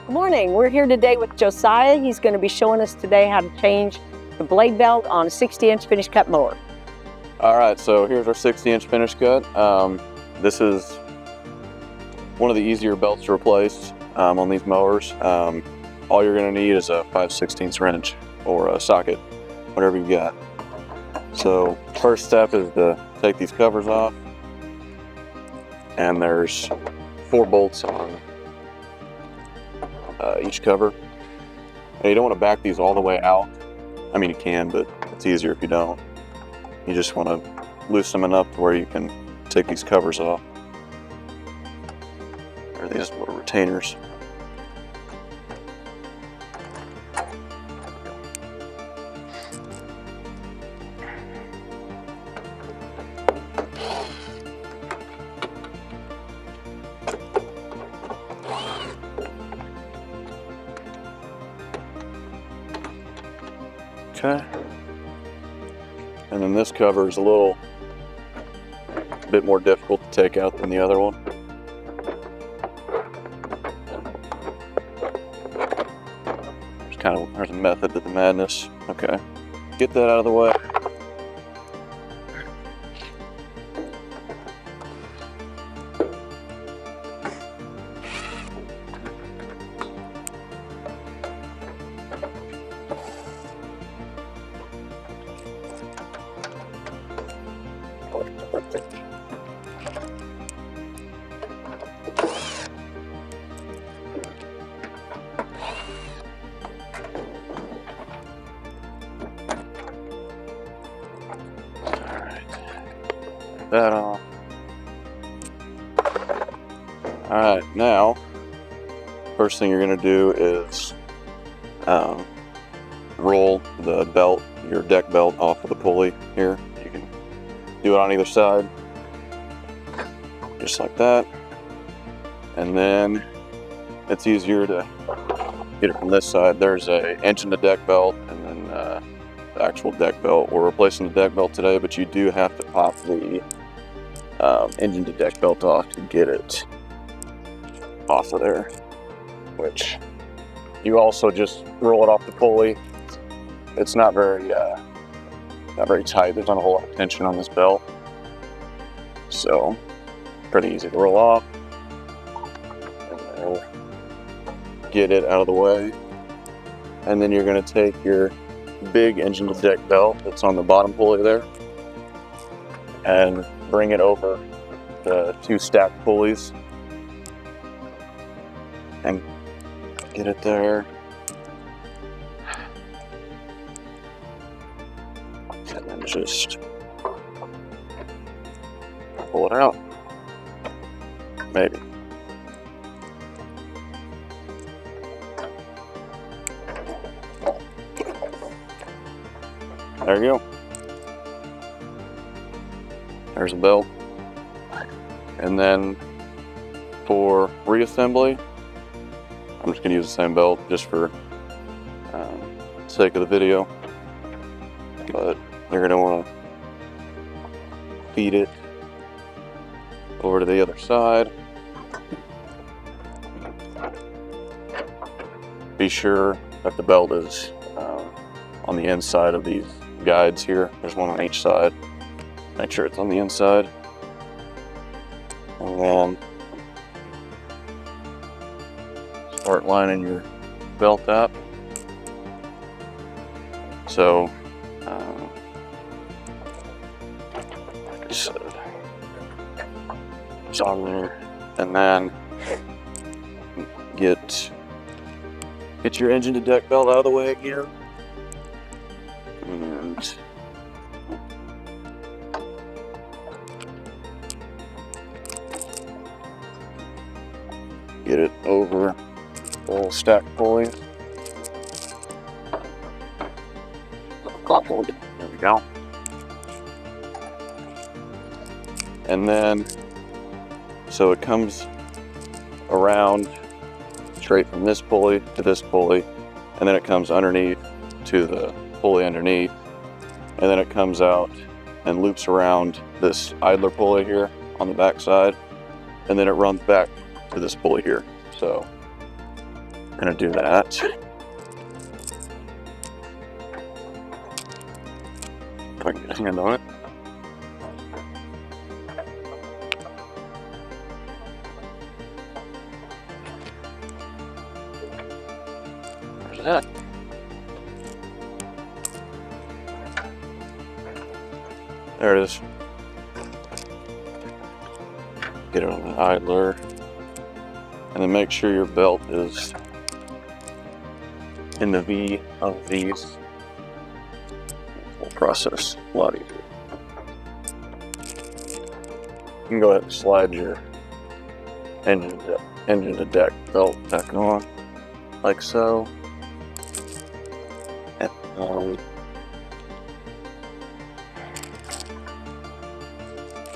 Good morning. We're here today with Josiah. He's going to be showing us today how to change the blade belt on a 60-inch finish cut mower. All right, so here's our 60-inch finish cut. This is one of the easier belts to replace on these mowers. All you're going to need is a 5/16 wrench or a socket, whatever you got. So first step is to take these covers off, and there's 4 bolts on each cover. And you don't want to back these all the way out. I mean, you can, but it's easier if you don't. You just want to loosen them enough to where you can take these covers off. Or these little retainers. Okay. And then this cover is a little bit more difficult to take out than the other one. There's a method to the madness. Okay. Get that out of the way. That off. Alright, now first thing you're going to do is roll the belt, your deck belt, off of the pulley here. You can do it on either side, just like that. And then it's easier to get it from this side. There's a engine to deck belt, and then the actual deck belt. We're replacing the deck belt today, but you do have to pop the engine to deck belt off to get it off of there, which you also just roll it off the pulley. It's not very tight. There's not a whole lot of tension on this belt, so pretty easy to roll off. And then get it out of the way, and then you're going to take your big engine to deck belt that's on the bottom pulley there and bring it over the 2 stacked pulleys and get it there. And then just pull it out. Maybe. There you go. There's a belt. And then for reassembly, I'm just going to use the same belt just for sake of the video. But you're going to want to feed it over to the other side. Be sure that the belt is on the inside of these guides here. There's one on each side. Make sure it's on the inside. And then start lining your belt up. So, like I said, it's on there. And then get your engine to deck belt out of the way again. And get it over the little stack pulley. There we go. And then, so it comes around straight from this pulley to this pulley, and then it comes underneath to the pulley underneath, and then it comes out and loops around this idler pulley here on the back side, and then it runs back to this pulley here. So Gonna do that. If I can get a hand on it. Where's that? There it is. Get it on the idler. And then make sure your belt is in the V of these. Whole process a lot easier. You can go ahead and slide your engine to deck belt back on, like so. And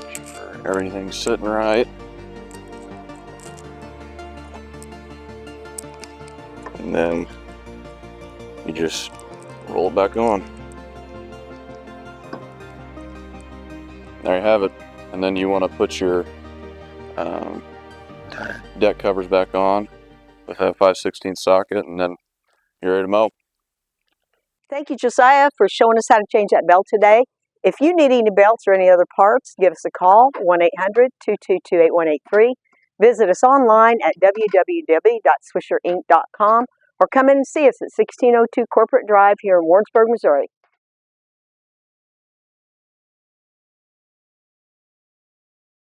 sure everything's sitting right. And then you just roll it back on. There you have it. And then you want to put your deck covers back on with a 5/16 socket, and then you're ready to mow. Thank you, Josiah, for showing us how to change that belt today. If you need any belts or any other parts, give us a call, 1-800-222-8183. Visit us online at www.swisherinc.com or come in and see us at 1602 Corporate Drive here in Warrensburg, Missouri.